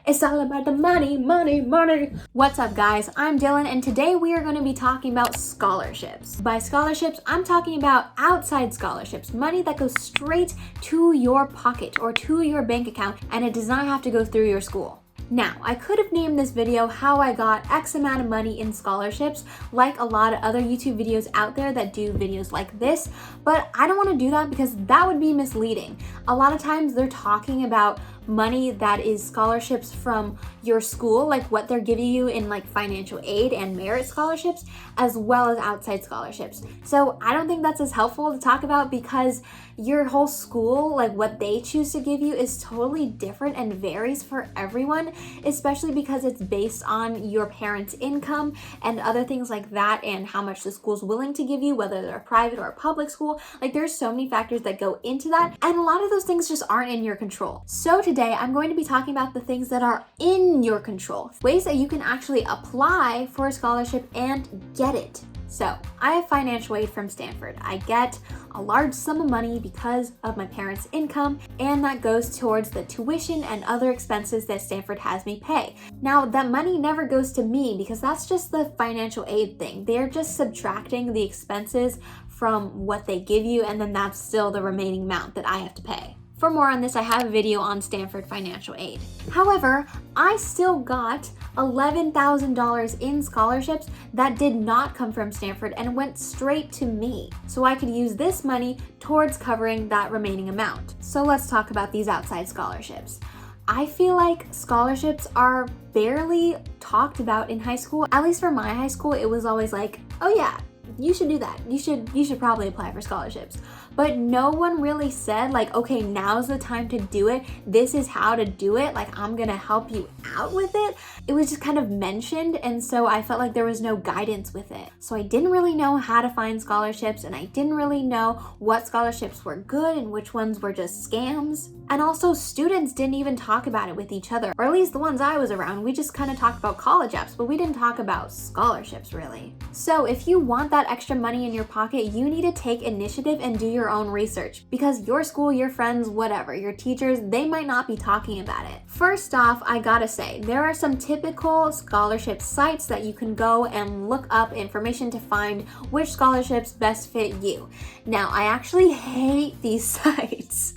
It's all about the money, money, money. What's up, guys? I'm Dylan, and today we are going to be talking about scholarships. By scholarships, I'm talking about outside scholarships, money that goes straight to your pocket or to your bank account, and it does not have to go through your school. Now, I could have named this video how I got X amount of money in scholarships, like a lot of other YouTube videos out there that do videos like this, but I don't want to do that because that would be misleading. A lot of times they're talking about money that is scholarships from your school, like what they're giving you in like financial aid and merit scholarships, as well as outside scholarships. So I don't think that's as helpful to talk about because your whole school, like what they choose to give you is totally different and varies for everyone, especially because it's based on your parents' income and other things like that and how much the school's willing to give you, whether they're a private or a public school. Like there's so many factors that go into that, and a lot of those things just aren't in your control. So today I'm going to be talking about the things that are in your control, ways that you can actually apply for a scholarship and get it. So I have financial aid from Stanford. I get a large sum of money because of my parents' income, and that goes towards the tuition and other expenses that Stanford has me pay. Now, that money never goes to me because that's just the financial aid thing. They're just subtracting the expenses from what they give you, and then that's still the remaining amount that I have to pay. For more on this, I have a video on Stanford financial aid. However, I still got $11,000 in scholarships that did not come from Stanford and went straight to me. So I could use this money towards covering that remaining amount. So let's talk about these outside scholarships. I feel like scholarships are barely talked about in high school. At least for my high school, it was always like, oh yeah, you should do that. You should probably apply for scholarships. But no one really said like, okay, now's the time to do it. This is how to do it. Like, I'm gonna help you out with it. It was just kind of mentioned, and so I felt like there was no guidance with it. So I didn't really know how to find scholarships, and I didn't really know what scholarships were good and which ones were just scams. And also, students didn't even talk about it with each other, or at least the ones I was around. We just kind of talked about college apps, but we didn't talk about scholarships really. So if you want that extra money in your pocket, you need to take initiative and do your own research, because your school, your friends, whatever, your teachers, they might not be talking about it. First off, I gotta say, there are some typical scholarship sites that you can go and look up information to find which scholarships best fit you. Now, I actually hate these sites.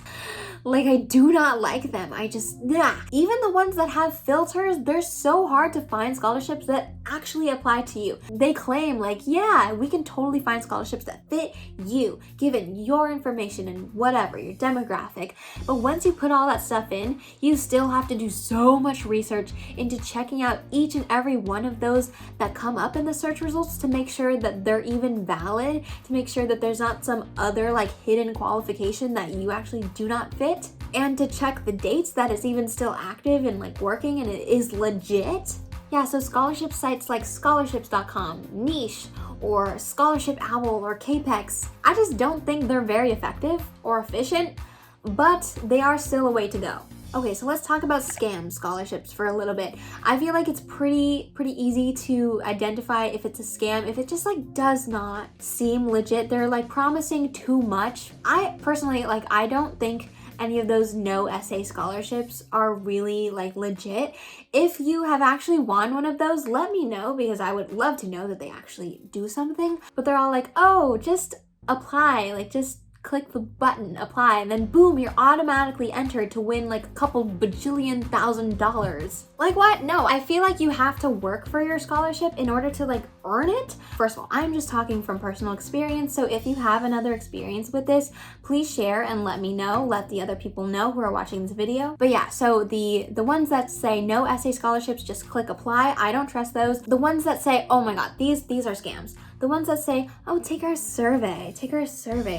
Like, I do not like them. Even the ones that have filters, they're so hard to find scholarships that actually apply to you. They claim like, yeah, we can totally find scholarships that fit you, given your information and whatever, your demographic. But once you put all that stuff in, you still have to do so much research into checking out each and every one of those that come up in the search results to make sure that they're even valid, to make sure that there's not some other like hidden qualification that you actually do not fit. And to check the dates that it's even still active and like working and it is legit. Yeah, so scholarship sites like scholarships.com, Niche, or Scholarship Owl or CAPEX, I just don't think they're very effective or efficient, but they are still a way to go. Okay, so let's talk about scam scholarships for a little bit. I feel like it's pretty easy to identify if it's a scam, if it just like does not seem legit. They're like promising too much. I personally, I don't think any of those no essay scholarships are really like legit. If you have actually won one of those, let me know, because I would love to know that they actually do something. But they're all like, oh, just apply, like just click the button, apply, and then boom, you're automatically entered to win like a couple bajillion $1,000s. Like what? No, I feel like you have to work for your scholarship in order to like earn it. First of all, I'm just talking from personal experience, so if you have another experience with this, please share and let me know, let the other people know who are watching this video. But yeah, so the ones that say no essay scholarships, just click apply, I don't trust those. The ones that say, oh my god, these are scams. The ones that say, oh, take our survey.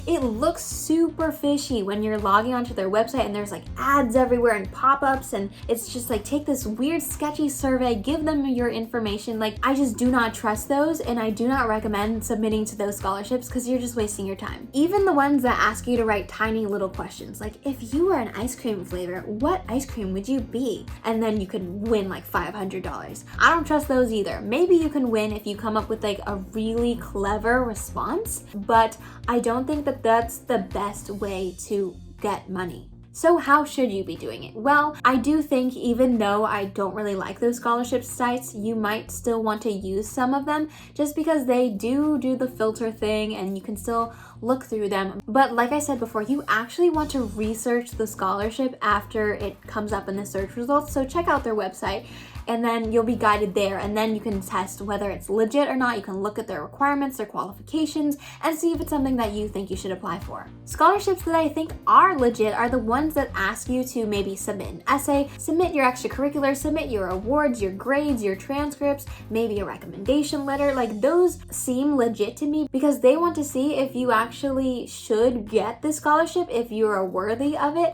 It looks super fishy when you're logging onto their website and there's like ads everywhere and pop-ups, and it's just like, take this weird sketchy survey, give them your information. Like, I just do not trust those, and I do not recommend submitting to those scholarships because you're just wasting your time. Even the ones that ask you to write tiny little questions, like if you were an ice cream flavor, what ice cream would you be? And then you could win like $500. I don't trust those either. Maybe you can win if you come up with like a really clever response, but I don't think that that's the best way to get money. So how should you be doing it? Well, I do think even though I don't really like those scholarship sites, you might still want to use some of them just because they do the filter thing and you can still look through them. But like I said before, you actually want to research the scholarship after it comes up in the search results. So check out their website and then you'll be guided there, and then you can test whether it's legit or not. You can look at their requirements, their qualifications, and see if it's something that you think you should apply for. Scholarships that I think are legit are the ones that ask you to maybe submit an essay, submit your extracurriculars, submit your awards, your grades, your transcripts, maybe a recommendation letter. Like, those seem legit to me because they want to see if you actually should get the scholarship, if you are worthy of it,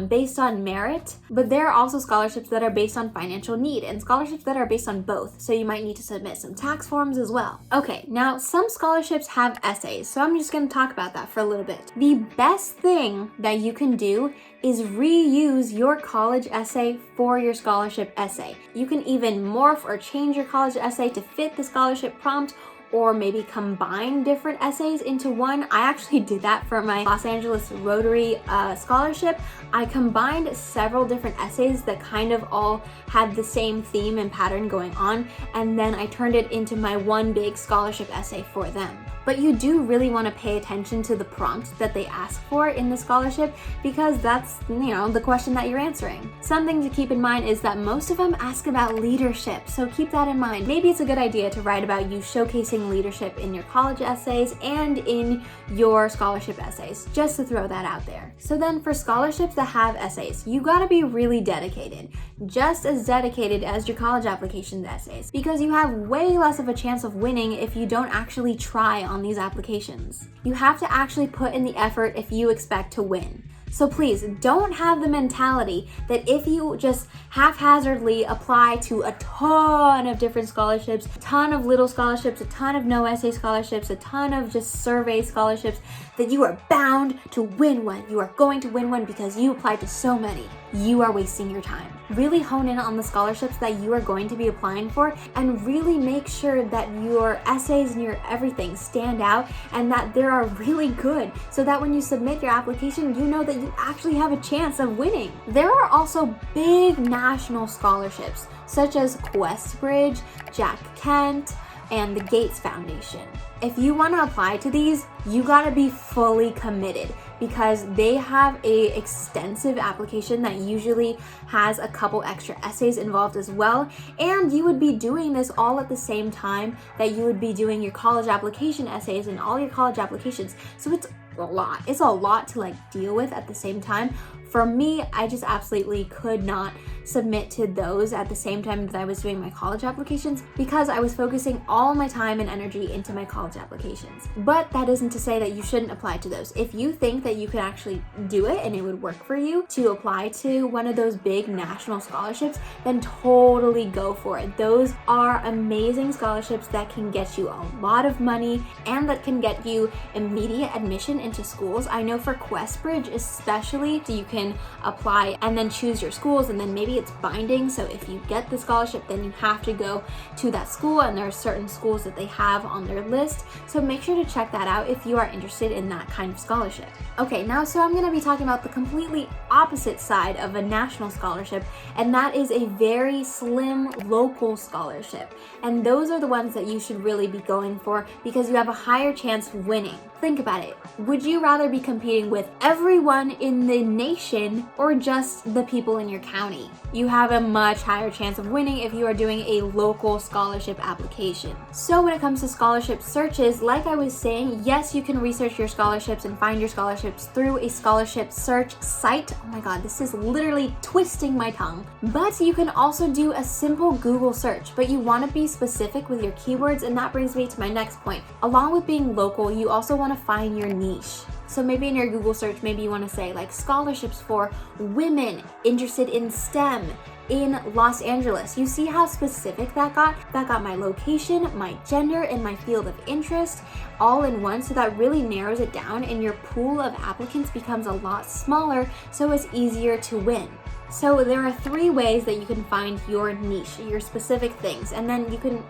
based on merit. But there are also scholarships that are based on financial need, and scholarships that are based on both, so you might need to submit some tax forms as well. Okay, now some scholarships have essays, so I'm just going to talk about that for a little bit. The best thing that you can do is reuse your college essay for your scholarship essay. You can even morph or change your college essay to fit the scholarship prompt, or maybe combine different essays into one. I actually did that for my Los Angeles Rotary scholarship. I combined several different essays that kind of all had the same theme and pattern going on, and then I turned it into my one big scholarship essay for them. But you do really want to pay attention to the prompt that they ask for in the scholarship, because that's, the question that you're answering. Something to keep in mind is that most of them ask about leadership, so keep that in mind. Maybe it's a good idea to write about you showcasing leadership in your college essays and in your scholarship essays, just to throw that out there. So then for scholarships that have essays, you gotta be really dedicated, just as dedicated as your college application essays, because you have way less of a chance of winning if you don't actually try on these applications. You have to actually put in the effort if you expect to win. So please don't have the mentality that if you just haphazardly apply to a ton of different scholarships, a ton of little scholarships, a ton of no essay scholarships, a ton of just survey scholarships, that you are bound to win one. You are going to win one because you applied to so many. You are wasting your time. Really hone in on the scholarships that you are going to be applying for, and really make sure that your essays and your everything stand out and that they are really good, so that when you submit your application, you know that you actually have a chance of winning. There are also big national scholarships such as QuestBridge, Jack Kent, and the Gates Foundation. If you want to apply to these, you gotta be fully committed, because they have a extensive application that usually has a couple extra essays involved as well, and you would be doing this all at the same time that you would be doing your college application essays and all your college applications. So it's a lot. It's a lot to deal with at the same time. For me, I just absolutely could not submit to those at the same time that I was doing my college applications, because I was focusing all my time and energy into my college applications. But that isn't to say that you shouldn't apply to those. If you think that you could actually do it and it would work for you to apply to one of those big national scholarships, then totally go for it. Those are amazing scholarships that can get you a lot of money and that can get you immediate admission into schools. I know for QuestBridge especially, you can apply and then choose your schools, and then maybe it's binding. So if you get the scholarship, then you have to go to that school, and there are certain schools that they have on their list. So make sure to check that out if you are interested in that kind of scholarship. Okay, now so I'm going to be talking about the completely opposite side of a national scholarship, and that is a very slim local scholarship. And those are the ones that you should really be going for, because you have a higher chance of winning. Think about it. Would you rather be competing with everyone in the nation or just the people in your county? You have a much higher chance of winning if you are doing a local scholarship application. So when it comes to scholarship searches, like I was saying, yes, you can research your scholarships and find your scholarships through a scholarship search site. Oh my God, this is literally twisting my tongue. But you can also do a simple Google search, but you want to be specific with your keywords, and that brings me to my next point. Along with being local, you also want to find your niche. So maybe in your Google search, maybe you want to say scholarships for women interested in STEM in Los Angeles. You see how specific that got? That got my location, my gender, and my field of interest all in one. So that really narrows it down, and your pool of applicants becomes a lot smaller, so it's easier to win. So there are 3 ways that you can find your niche, your specific things, and then you can,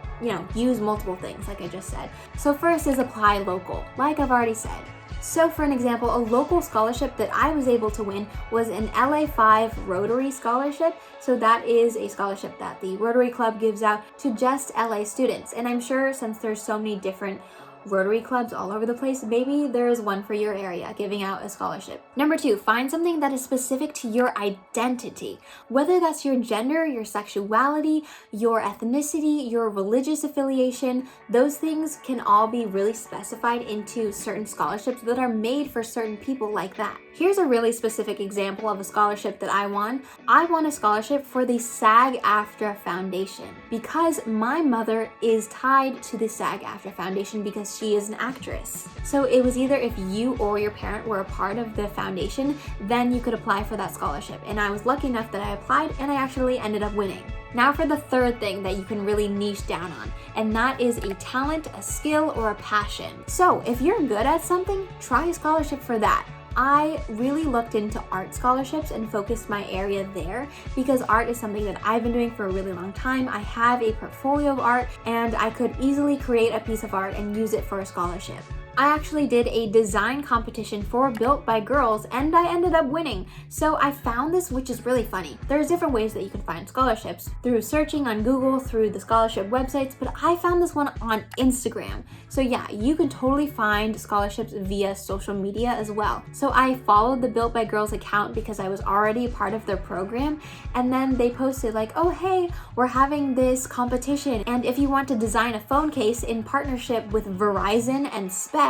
use multiple things like I just said. So first is apply local, like I've already said. So for an example, a local scholarship that I was able to win was an LA5 Rotary Scholarship. So that is a scholarship that the Rotary Club gives out to just LA students. And I'm sure since there's so many different Rotary clubs all over the place, maybe there is one for your area giving out a scholarship. Number 2, find something that is specific to your identity. Whether that's your gender, your sexuality, your ethnicity, your religious affiliation, those things can all be really specified into certain scholarships that are made for certain people like that. Here's a really specific example of a scholarship that I won. I won a scholarship for the SAG-AFTRA Foundation because my mother is tied to the SAG-AFTRA Foundation because she is an actress. So it was either if you or your parent were a part of the foundation, then you could apply for that scholarship. And I was lucky enough that I applied and I actually ended up winning. Now for the third thing that you can really niche down on, and that is a talent, a skill, or a passion. So if you're good at something, try a scholarship for that. I really looked into art scholarships and focused my area there because art is something that I've been doing for a really long time. I have a portfolio of art and I could easily create a piece of art and use it for a scholarship. I actually did a design competition for Built by Girls and I ended up winning. So I found this, which is really funny. There's different ways that you can find scholarships through searching on Google, through the scholarship websites, but I found this one on Instagram. So yeah, you can totally find scholarships via social media as well. So I followed the Built by Girls account because I was already a part of their program, and then they posted like, oh hey, we're having this competition, and if you want to design a phone case in partnership with Verizon and Spec,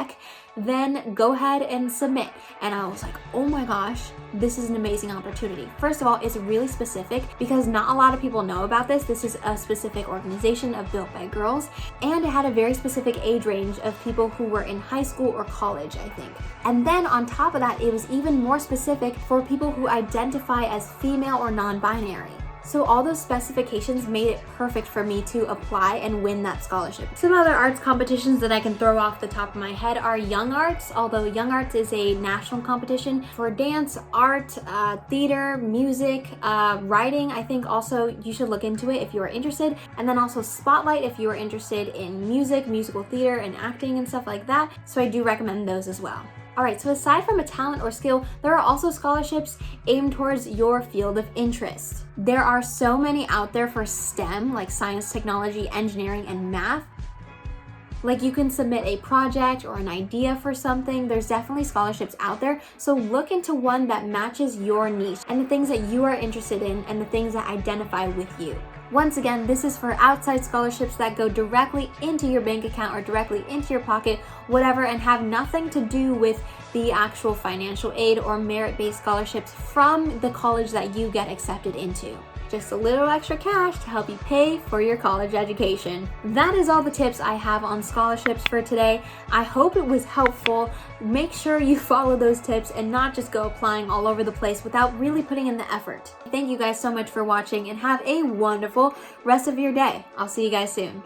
then go ahead and submit. And I was like, oh my gosh, this is an amazing opportunity. First of all, it's really specific because not a lot of people know about this. This is a specific organization of Built by Girls, and it had a very specific age range of people who were in high school or college, I think. And then on top of that, it was even more specific for people who identify as female or non-binary. So all those specifications made it perfect for me to apply and win that scholarship. Some other arts competitions that I can throw off the top of my head are Young Arts, although Young Arts is a national competition for dance, art, theater, music, writing. I think also you should look into it if you are interested. And then also Spotlight if you are interested in music, musical theater, and acting and stuff like that. So I do recommend those as well. Alright, so aside from a talent or skill, there are also scholarships aimed towards your field of interest. There are so many out there for STEM, like science, technology, engineering, and math. Like you can submit a project or an idea for something. There's definitely scholarships out there. So look into one that matches your niche and the things that you are interested in and the things that identify with you. Once again, this is for outside scholarships that go directly into your bank account or directly into your pocket, whatever, and have nothing to do with the actual financial aid or merit-based scholarships from the college that you get accepted into. Just a little extra cash to help you pay for your college education. That is all the tips I have on scholarships for today. I hope it was helpful. Make sure you follow those tips and not just go applying all over the place without really putting in the effort. Thank you guys so much for watching and have a wonderful rest of your day. I'll see you guys soon.